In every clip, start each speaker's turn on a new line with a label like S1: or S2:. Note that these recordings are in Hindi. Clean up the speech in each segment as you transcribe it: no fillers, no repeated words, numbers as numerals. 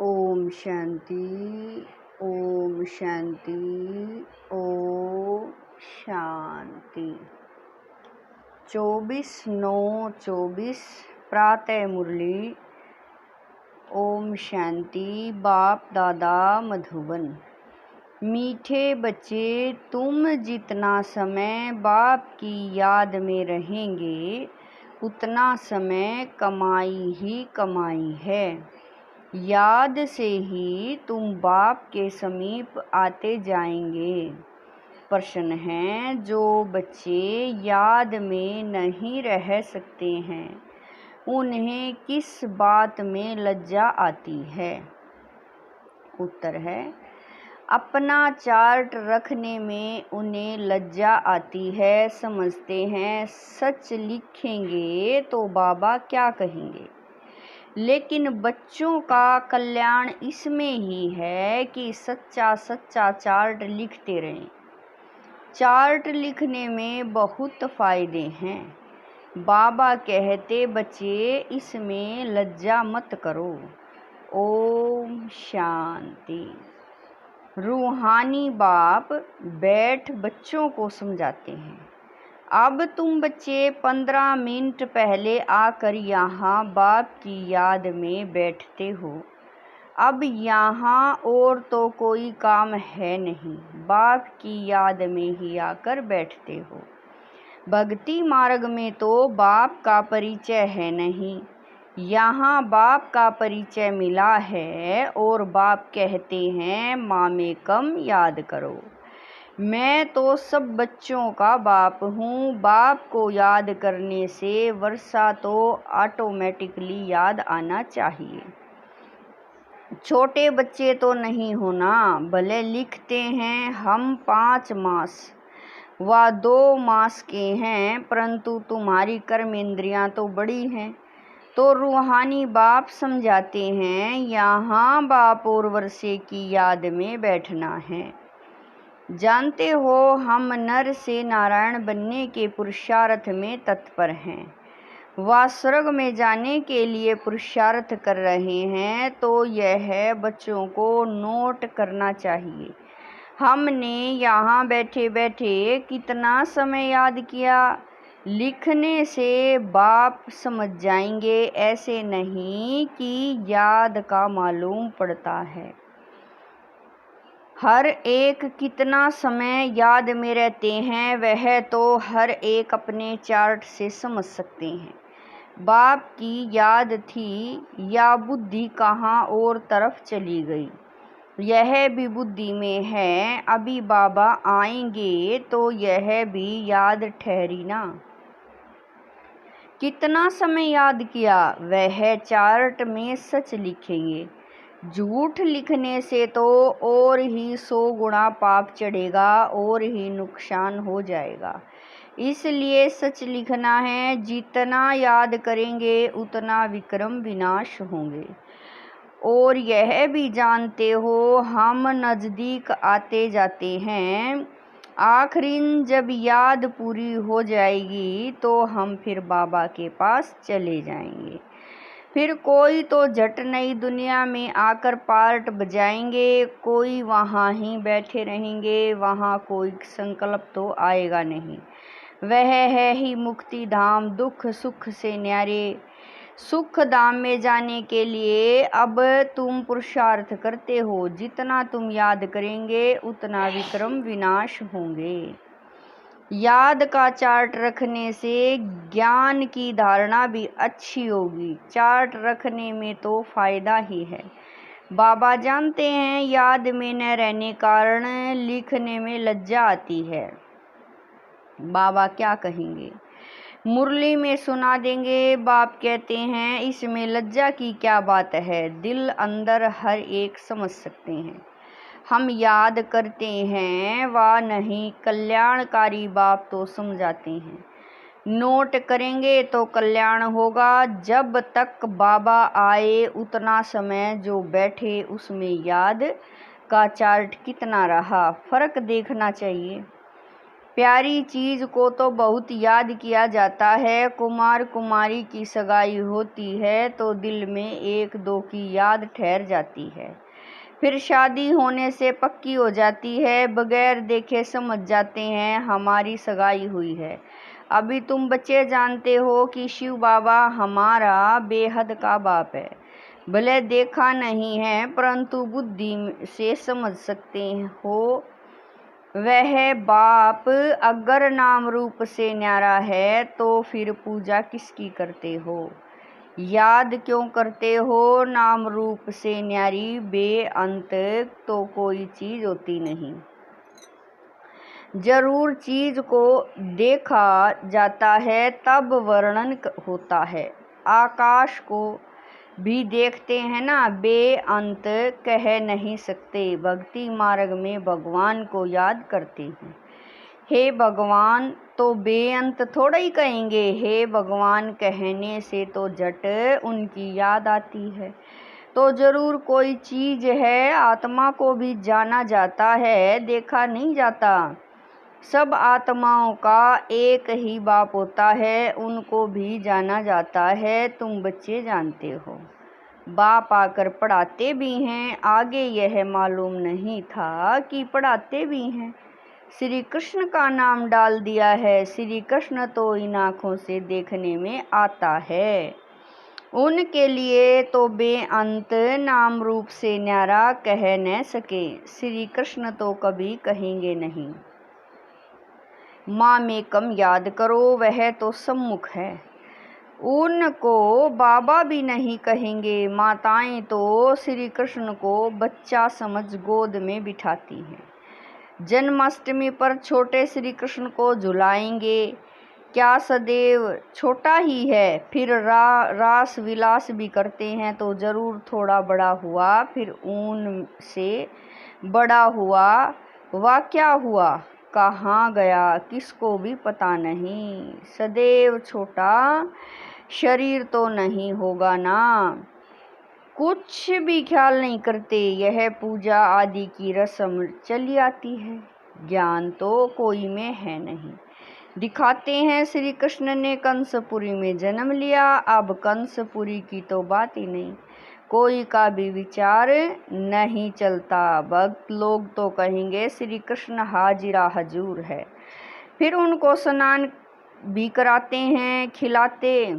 S1: ओम शांति। ओम शांति। ओम शांति। 24/9/24 प्रातः मुरली। ओम शांति। बाप दादा मधुबन। मीठे बच्चे, तुम जितना समय बाप की याद में रहेंगे उतना समय कमाई ही कमाई है। याद से ही तुम बाप के समीप आते जाएंगे। प्रश्न है, जो बच्चे याद में नहीं रह सकते हैं उन्हें किस बात में लज्जा आती है? उत्तर है, अपना चार्ट रखने में उन्हें लज्जा आती है। समझते हैं सच लिखेंगे तो बाबा क्या कहेंगे। लेकिन बच्चों का कल्याण इसमें ही है कि सच्चा सच्चा चार्ट लिखते रहें। चार्ट लिखने में बहुत फायदे हैं। बाबा कहते बच्चे इसमें लज्जा मत करो। ओम शांति। रूहानी बाप बैठ बच्चों को समझाते हैं। अब तुम बच्चे 15 मिनट पहले आकर यहाँ बाप की याद में बैठते हो। अब यहाँ और तो कोई काम है नहीं, बाप की याद में ही आकर बैठते हो। भक्ति मार्ग में तो बाप का परिचय है नहीं, यहाँ बाप का परिचय मिला है और बाप कहते हैं मामे कम याद करो। मैं तो सब बच्चों का बाप हूँ। बाप को याद करने से वर्षा तो ऑटोमेटिकली याद आना चाहिए। छोटे बच्चे तो नहीं होना, भले लिखते हैं हम 5 मास व 2 मास के हैं, परंतु तुम्हारी कर्म इंद्रियां तो बड़ी हैं। तो रूहानी बाप समझाते हैं यहाँ बाप और वर्षे की याद में बैठना है। जानते हो हम नर से नारायण बनने के पुरुषार्थ में तत्पर हैं व स्वर्ग में जाने के लिए पुरुषार्थ कर रहे हैं। तो यह बच्चों को नोट करना चाहिए। हमने यहाँ बैठे बैठे कितना समय याद किया। लिखने से बाप समझ जाएंगे, ऐसे नहीं कि याद का मालूम पड़ता है। हर एक कितना समय याद में रहते हैं वह तो हर एक अपने चार्ट से समझ सकते हैं। बाप की याद थी या बुद्धि कहाँ और तरफ चली गई, यह भी बुद्धि में है। अभी बाबा आएंगे तो यह भी याद ठहरी ना। कितना समय याद किया वह चार्ट में सच लिखेंगे। झूठ लिखने से तो और ही 100 गुना पाप चढ़ेगा और ही नुकसान हो जाएगा। इसलिए सच लिखना है। जितना याद करेंगे उतना विक्रम विनाश होंगे। और यह भी जानते हो हम नज़दीक आते जाते हैं। आखिरी जब याद पूरी हो जाएगी तो हम फिर बाबा के पास चले जाएंगे। फिर कोई तो झट नई दुनिया में आकर पार्ट बजाएंगे, कोई वहाँ ही बैठे रहेंगे। वहाँ कोई संकल्प तो आएगा नहीं। वह है ही मुक्ति धाम, दुख सुख से न्यारे। सुख धाम में जाने के लिए अब तुम पुरुषार्थ करते हो। जितना तुम याद करेंगे उतना विक्रम विनाश होंगे। याद का चार्ट रखने से ज्ञान की धारणा भी अच्छी होगी। चार्ट रखने में तो फायदा ही है। बाबा जानते हैं याद में न रहने कारण लिखने में लज्जा आती है। बाबा क्या कहेंगे मुरली में सुना देंगे। बाप कहते हैं इसमें लज्जा की क्या बात है, दिल अंदर हर एक समझ सकते हैं। हम याद करते हैं व नहीं, कल्याणकारी बाप तो समझाते हैं। नोट करेंगे तो कल्याण होगा। जब तक बाबा आए उतना समय जो बैठे उसमें याद का चार्ट कितना रहा, फर्क देखना चाहिए। प्यारी चीज को तो बहुत याद किया जाता है। कुमार कुमारी की सगाई होती है तो दिल में एक दो की याद ठहर जाती है, फिर शादी होने से पक्की हो जाती है। बगैर देखे समझ जाते हैं हमारी सगाई हुई है। अभी तुम बच्चे जानते हो कि शिव बाबा हमारा बेहद का बाप है। भले देखा नहीं है परंतु बुद्धि से समझ सकते हो। वह बाप अगर नाम रूप से न्यारा है तो फिर पूजा किसकी करते हो, याद क्यों करते हो। नाम रूप से न्यारी बेअंत तो कोई चीज होती नहीं। जरूर चीज को देखा जाता है तब वर्णन होता है। आकाश को भी देखते हैं ना, बेअंत कह नहीं सकते। भक्ति मार्ग में भगवान को याद करते हैं। हे भगवान तो बेअंत थोड़ा ही कहेंगे, हे भगवान कहने से तो झट उनकी याद आती है। तो जरूर कोई चीज है। आत्मा को भी जाना जाता है, देखा नहीं जाता। सब आत्माओं का एक ही बाप होता है, उनको भी जाना जाता है। तुम बच्चे जानते हो बाप आकर पढ़ाते भी हैं। आगे यह मालूम नहीं था कि पढ़ाते भी हैं। श्री कृष्ण का नाम डाल दिया है। श्री कृष्ण तो इन आँखों से देखने में आता है। उनके लिए तो बेअंत नाम रूप से न्यारा कह न सके। श्री कृष्ण तो कभी कहेंगे नहीं। माँ में कम याद करो, वह तो सम्मुख है। उनको बाबा भी नहीं कहेंगे। माताएं तो श्री कृष्ण को बच्चा समझ गोद में बिठाती हैं। जन्माष्टमी पर छोटे श्री कृष्ण को झुलाएंगे। क्या सदैव छोटा ही है। फिर रास विलास भी करते हैं तो जरूर थोड़ा बड़ा हुआ, फिर ऊन से बड़ा हुआ। वह क्या हुआ, कहाँ गया, किसको भी पता नहीं। सदैव छोटा शरीर तो नहीं होगा ना। कुछ भी ख्याल नहीं करते। यह पूजा आदि की रस्म चली आती है। ज्ञान तो कोई में है नहीं। दिखाते हैं श्री कृष्ण ने कंसपुरी में जन्म लिया। अब कंसपुरी की तो बात ही नहीं, कोई का भी विचार नहीं चलता। भक्त लोग तो कहेंगे श्री कृष्ण हाजिरा हजूर है। फिर उनको स्नान भी कराते हैं, खिलाते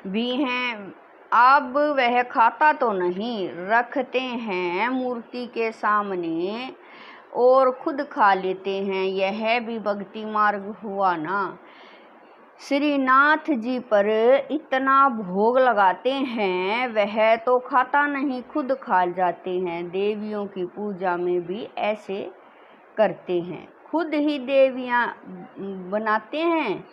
S1: भी हैं। अब वह खाता तो नहीं, रखते हैं मूर्ति के सामने और खुद खा लेते हैं। यह भी भक्ति मार्ग हुआ ना। श्रीनाथ जी पर इतना भोग लगाते हैं, वह तो खाता नहीं, खुद खा जाते हैं। देवियों की पूजा में भी ऐसे करते हैं, खुद ही देवियां बनाते हैं,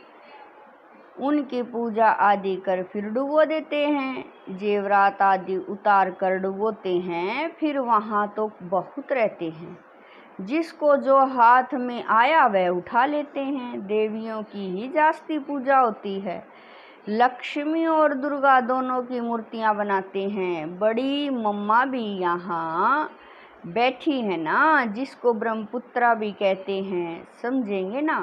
S1: उनकी पूजा आदि कर फिर डुबो देते हैं। जेवरात आदि उतार कर डुबोते हैं। फिर वहाँ तो बहुत रहते हैं, जिसको जो हाथ में आया वह उठा लेते हैं। देवियों की ही जास्ती पूजा होती है। लक्ष्मी और दुर्गा दोनों की मूर्तियां बनाते हैं। बड़ी मम्मा भी यहाँ बैठी है ना, जिसको ब्रह्मपुत्रा भी कहते हैं। समझेंगे ना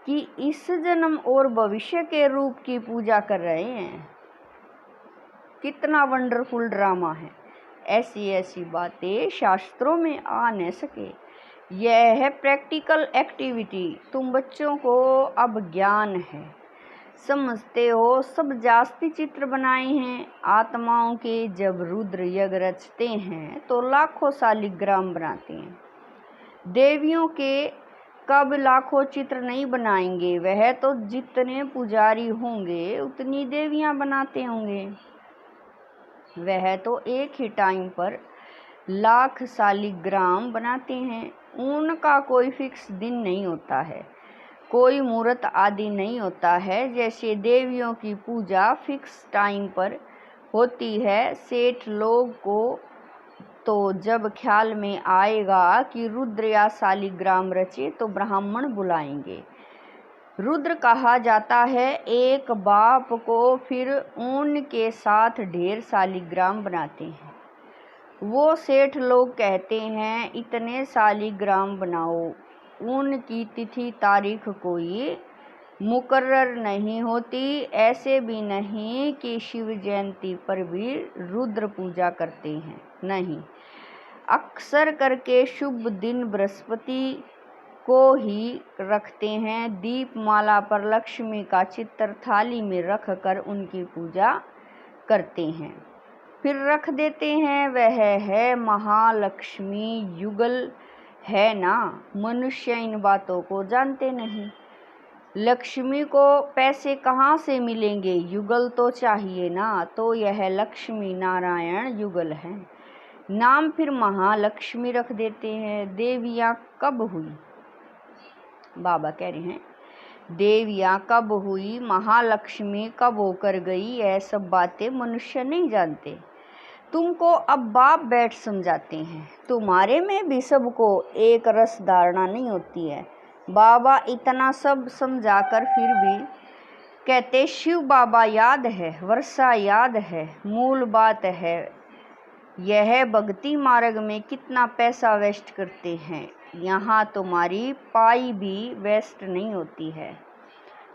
S1: कि इस जन्म और भविष्य के रूप की पूजा कर रहे हैं। कितना वंडरफुल ड्रामा है। ऐसी ऐसी बातें शास्त्रों में आ न सके। यह है प्रैक्टिकल एक्टिविटी। तुम बच्चों को अब ज्ञान है, समझते हो। सब जास्ती चित्र बनाए हैं। आत्माओं के जब रुद्र यज्ञ रचते हैं तो लाखों शालिग्राम बनाते हैं। देवियों के कब लाखों चित्र नहीं बनाएंगे। वह तो जितने पुजारी होंगे उतनी देवियां बनाते होंगे। वह तो एक ही टाइम पर लाख शालिग्राम बनाते हैं। उनका कोई फिक्स दिन नहीं होता है, कोई मुहूर्त आदि नहीं होता है। जैसे देवियों की पूजा फिक्स टाइम पर होती है। सेठ लोग को तो जब ख्याल में आएगा कि रुद्र या शालिग्राम रचे तो ब्राह्मण बुलाएंगे। रुद्र कहा जाता है एक बाप को। फिर उनके साथ ढेर शालिग्राम बनाते हैं। वो सेठ लोग कहते हैं इतने सालिग्राम बनाओ, उनकी तिथि तारीख कोई मुकर्रर नहीं होती। ऐसे भी नहीं कि शिव जयंती पर भी रुद्र पूजा करते हैं, नहीं, अक्सर करके शुभ दिन बृहस्पति को ही रखते हैं। दीपमाला पर लक्ष्मी का चित्र थाली में रख कर उनकी पूजा करते हैं, फिर रख देते हैं। वह है महालक्ष्मी युगल है ना। मनुष्य इन बातों को जानते नहीं। लक्ष्मी को पैसे कहाँ से मिलेंगे, युगल तो चाहिए ना, तो यह लक्ष्मी नारायण युगल है। नाम फिर महालक्ष्मी रख देते हैं। देवियाँ कब हुई, बाबा कह रहे हैं, देवियाँ कब हुई, महालक्ष्मी कब होकर गई, यह सब बातें मनुष्य नहीं जानते। तुमको अब बाप बैठ समझाते हैं। तुम्हारे में भी सबको एक रस धारणा नहीं होती है। बाबा इतना सब समझाकर फिर भी कहते शिव बाबा याद है, वर्षा याद है, मूल बात है यह भक्ति मार्ग में कितना पैसा वेस्ट करते हैं। यहाँ तुम्हारी पाई भी वेस्ट नहीं होती है।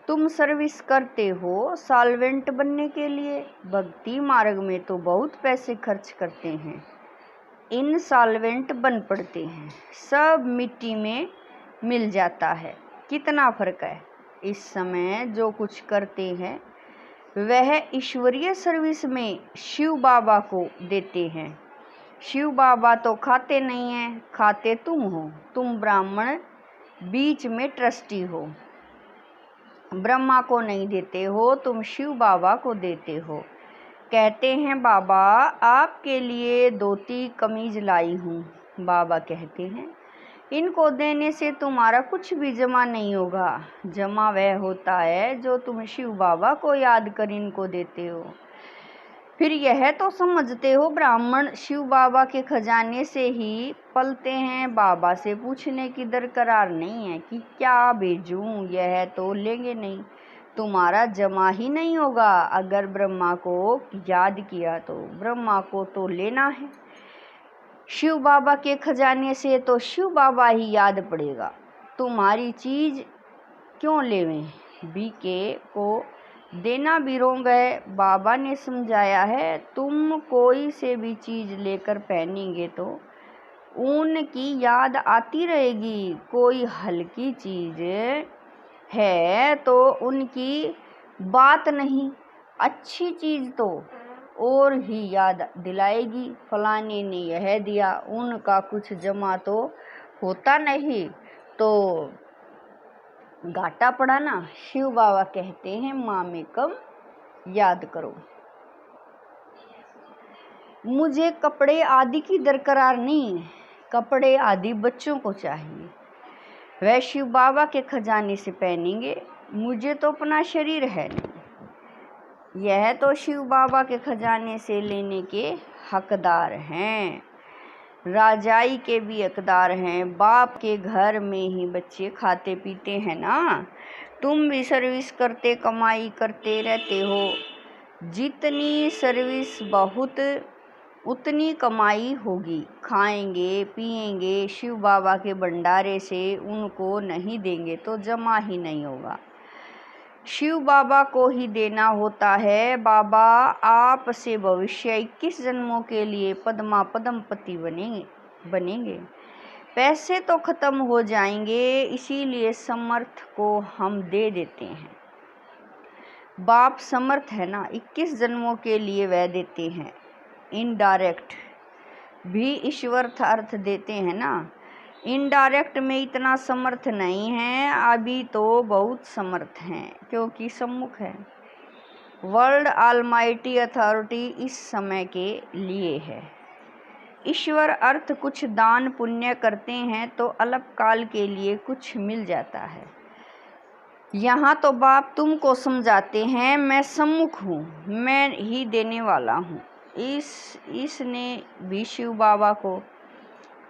S1: तुम सर्विस करते हो सॉल्वेंट बनने के लिए, भक्ति मार्ग में तो बहुत पैसे खर्च करते हैं, इनसॉल्वेंट बन पड़ते हैं, सब मिट्टी में मिल जाता है। कितना फर्क है। इस समय जो कुछ करते हैं वह ईश्वरीय सर्विस में शिव बाबा को देते हैं। शिव बाबा तो खाते नहीं हैं, खाते तुम हो। तुम ब्राह्मण बीच में ट्रस्टी हो, ब्रह्मा को नहीं देते हो, तुम शिव बाबा को देते हो। कहते हैं बाबा आपके लिए धोती कमीज लाई हूँ। बाबा कहते हैं इनको देने से तुम्हारा कुछ भी जमा नहीं होगा। जमा वह होता है जो तुम शिव बाबा को याद कर इनको देते हो। फिर यह तो समझते हो ब्राह्मण शिव बाबा के खजाने से ही पलते हैं, बाबा से पूछने की दरकार नहीं है कि क्या भेजूं, यह तो लेंगे नहीं, तुम्हारा जमा ही नहीं होगा। अगर ब्रह्मा को याद किया तो ब्रह्मा को तो लेना है, शिव बाबा के खजाने से तो शिव बाबा ही याद पड़ेगा। तुम्हारी चीज क्यों लेवें, बीके को देना भी रोंग है। बाबा ने समझाया है तुम कोई से भी चीज लेकर पहनेंगे तो उनकी याद आती रहेगी। कोई हल्की चीज है तो उनकी बात नहीं, अच्छी चीज तो और ही याद दिलाएगी। फलाने ने यह दिया, उनका कुछ जमा तो होता नहीं, तो घाटा पड़ा ना। शिव बाबा कहते हैं माँ में कम याद करो। मुझे कपड़े आदि की दरकार नहीं, कपड़े आदि बच्चों को चाहिए, वह शिव बाबा के खजाने से पहनेंगे। मुझे तो अपना शरीर है नहीं, यह तो शिव बाबा के खजाने से लेने के हकदार हैं। राजाई के भी हकदार हैं। बाप के घर में ही बच्चे खाते पीते हैं ना। तुम भी सर्विस करते कमाई करते रहते हो। जितनी सर्विस बहुत उतनी कमाई होगी। खाएंगे पिएंगे शिव बाबा के भंडारे से, उनको नहीं देंगे तो जमा ही नहीं होगा। शिव बाबा को ही देना होता है। बाबा आपसे भविष्य 21 जन्मों के लिए पद्मपति बनेंगे। पैसे तो खत्म हो जाएंगे, इसीलिए समर्थ को हम दे देते हैं। बाप समर्थ है ना, 21 जन्मों के लिए वह देते हैं। इनडायरेक्ट भी ईश्वर अर्थ देते हैं ना। इनडायरेक्ट में इतना समर्थ नहीं है, अभी तो बहुत समर्थ हैं क्योंकि सम्मुख है। वर्ल्ड ऑलमाइटी अथॉरिटी इस समय के लिए है। ईश्वर अर्थ कुछ दान पुण्य करते हैं तो अल्पकाल के लिए कुछ मिल जाता है। यहाँ तो बाप तुमको समझाते हैं मैं सम्मुख हूँ, मैं ही देने वाला हूँ। इसने भी शिव बाबा को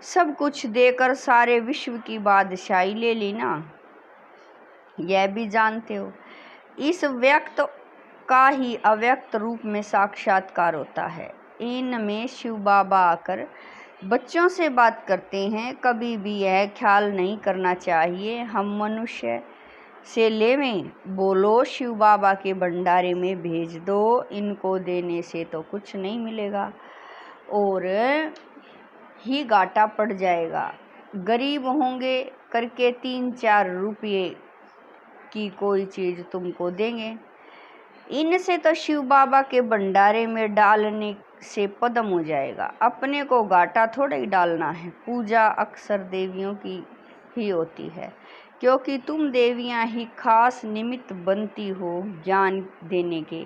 S1: सब कुछ देकर सारे विश्व की बादशाही ले ली ना, यह भी जानते हो। इस व्यक्त का ही अव्यक्त रूप में साक्षात्कार होता है। इनमें शिव बाबा आकर बच्चों से बात करते हैं। कभी भी यह ख्याल नहीं करना चाहिए हम मनुष्य से लेवें, बोलो शिव बाबा के भंडारे में भेज दो, इनको देने से तो कुछ नहीं मिलेगा और ही घाटा पड़ जाएगा। गरीब होंगे करके 3-4 रुपये की कोई चीज़ तुमको देंगे, इनसे तो शिव बाबा के भंडारे में डालने से पदम हो जाएगा। अपने को घाटा थोड़ा ही डालना है। पूजा अक्सर देवियों की ही होती है, क्योंकि तुम देवियां ही खास निमित्त बनती हो ज्ञान देने के।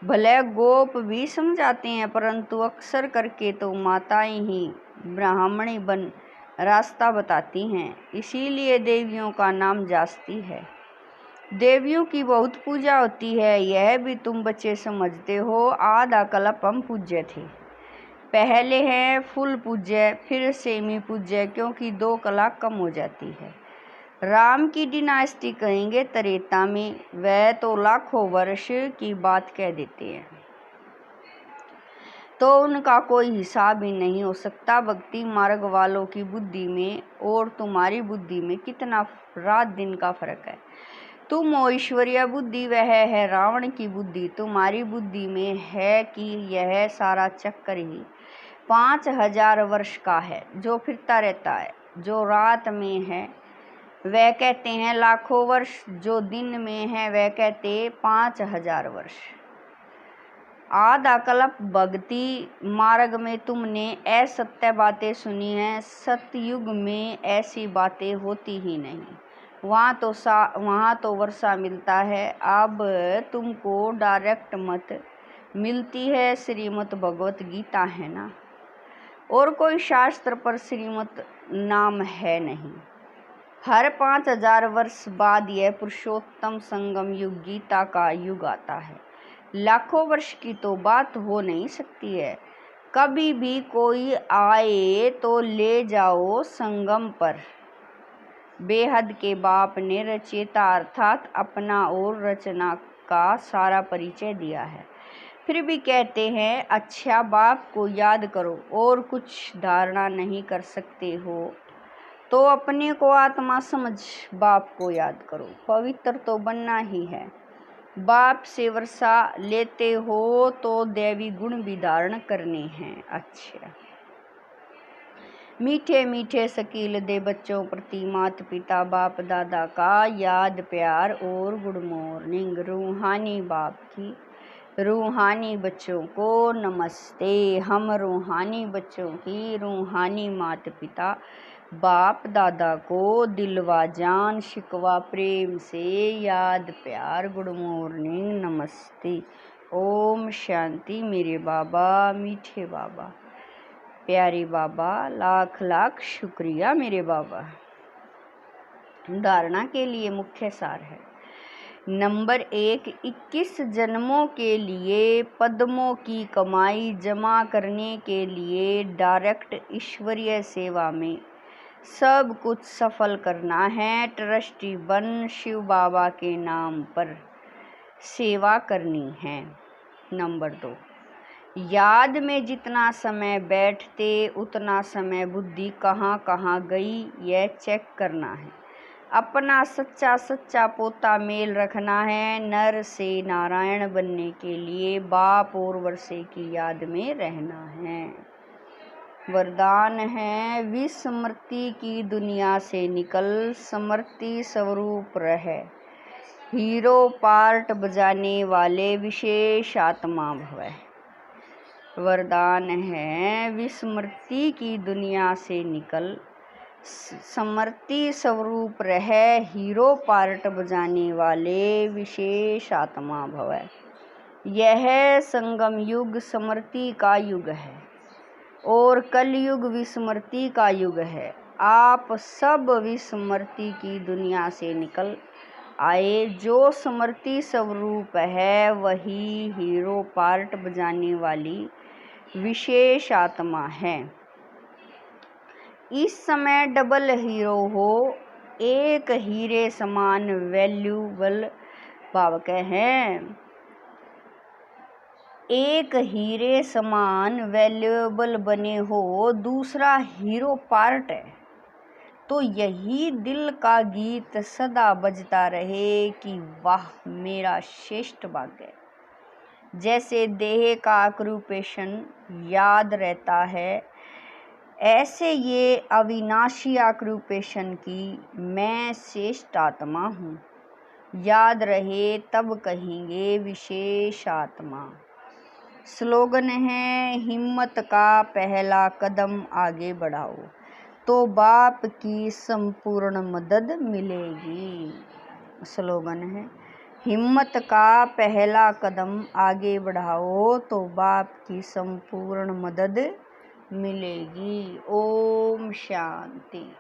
S1: भले गोप भी समझाते हैं, परंतु अक्सर करके तो माताएं ही ब्राह्मणी बन रास्ता बताती हैं, इसीलिए देवियों का नाम जास्ती है। देवियों की बहुत पूजा होती है, यह भी तुम बच्चे समझते हो। आधा कल्प हम पूज्य थे, पहले है फुल पूज्य, फिर सेमी पूज्य, क्योंकि 2 कला कम हो जाती है। राम की डिनास्टी कहेंगे त्रेता में, वह तो लाखों वर्ष की बात कह देते हैं, तो उनका कोई हिसाब ही नहीं हो सकता। भक्ति मार्ग वालों की बुद्धि में और तुम्हारी बुद्धि में कितना रात दिन का फर्क है। तुम हो ईश्वरीय बुद्धि, वह है रावण की बुद्धि। तुम्हारी बुद्धि में है कि यह सारा चक्कर ही 5000 वर्ष का है जो फिरता रहता है। जो रात में है वह कहते हैं लाखों वर्ष, जो दिन में है वह कहते 5000 वर्ष। आधा कल्प भक्ति मार्ग में तुमने असत्य बातें सुनी हैं। सतयुग में ऐसी बातें होती ही नहीं, वहाँ तो वर्षा मिलता है। अब तुमको डायरेक्ट मत मिलती है, श्रीमद् भगवत गीता है ना, और कोई शास्त्र पर श्रीमद् नाम है नहीं। हर 5000 वर्ष बाद यह पुरुषोत्तम संगम युग गीता का युग आता है। लाखों वर्ष की तो बात हो नहीं सकती है। कभी भी कोई आए तो ले जाओ संगम पर। बेहद के बाप ने रचयिता अर्थात अपना और रचना का सारा परिचय दिया है, फिर भी कहते हैं अच्छा बाप को याद करो और कुछ धारणा नहीं कर सकते हो तो अपने को आत्मा समझ बाप को याद करो। पवित्र तो बनना ही है। बाप से वर्षा लेते हो तो दैवी गुण भी धारण करने हैं। अच्छा, मीठे मीठे शकील दे बच्चों प्रति माता पिता बाप दादा का याद प्यार और गुड मॉर्निंग। रूहानी बाप की रूहानी बच्चों को नमस्ते। हम रूहानी बच्चों की रूहानी माता पिता बाप दादा को दिलवा जान शिकवा प्रेम से याद प्यार गुड मॉर्निंग नमस्ते। ओम शांति। मेरे बाबा मीठे बाबा प्यारे बाबा, लाख लाख शुक्रिया मेरे बाबा। धारणा के लिए मुख्य सार है। नंबर 1, 21 जन्मों के लिए पद्मों की कमाई जमा करने के लिए डायरेक्ट ईश्वरीय सेवा में सब कुछ सफल करना है। ट्रस्टी बन शिव बाबा के नाम पर सेवा करनी है। नंबर 2, याद में जितना समय बैठते उतना समय बुद्धि कहाँ कहाँ गई यह चेक करना है। अपना सच्चा सच्चा पोता मेल रखना है। नर से नारायण बनने के लिए बाप और वर्षे की याद में रहना है। वरदान है विस्मृति की दुनिया से निकल स्मृति स्वरूप रहे। हीरो पार्ट बजाने वाले विशेष आत्मा भव। वरदान है विस्मृति की दुनिया से निकल स्मृति स्वरूप रहे। हीरो पार्ट बजाने वाले विशेष आत्मा भव। यह संगम युग स्मृति का युग है और कलयुग विस्मृति का युग है। आप सब विस्मृति की दुनिया से निकल आए। जो स्मृति स्वरूप है वही हीरो पार्ट बजाने वाली विशेष आत्मा है। इस समय डबल हीरो हो, एक हीरे समान वैल्यूबल भावक है। एक हीरे समान वैल्यूएबल बने हो, दूसरा हीरो पार्ट है। तो यही दिल का गीत सदा बजता रहे कि वाह मेरा श्रेष्ठ भाग्य। जैसे देह का आक्यूपेशन याद रहता है, ऐसे ये अविनाशी आक्यूपेशन की मैं श्रेष्ठ आत्मा हूँ। याद रहे तब कहेंगे विशेष आत्मा। स्लोगन है हिम्मत का पहला कदम आगे बढ़ाओ, तो बाप की संपूर्ण मदद मिलेगी। स्लोगन है हिम्मत का पहला कदम आगे बढ़ाओ, तो बाप की संपूर्ण मदद मिलेगी। ओम शांति।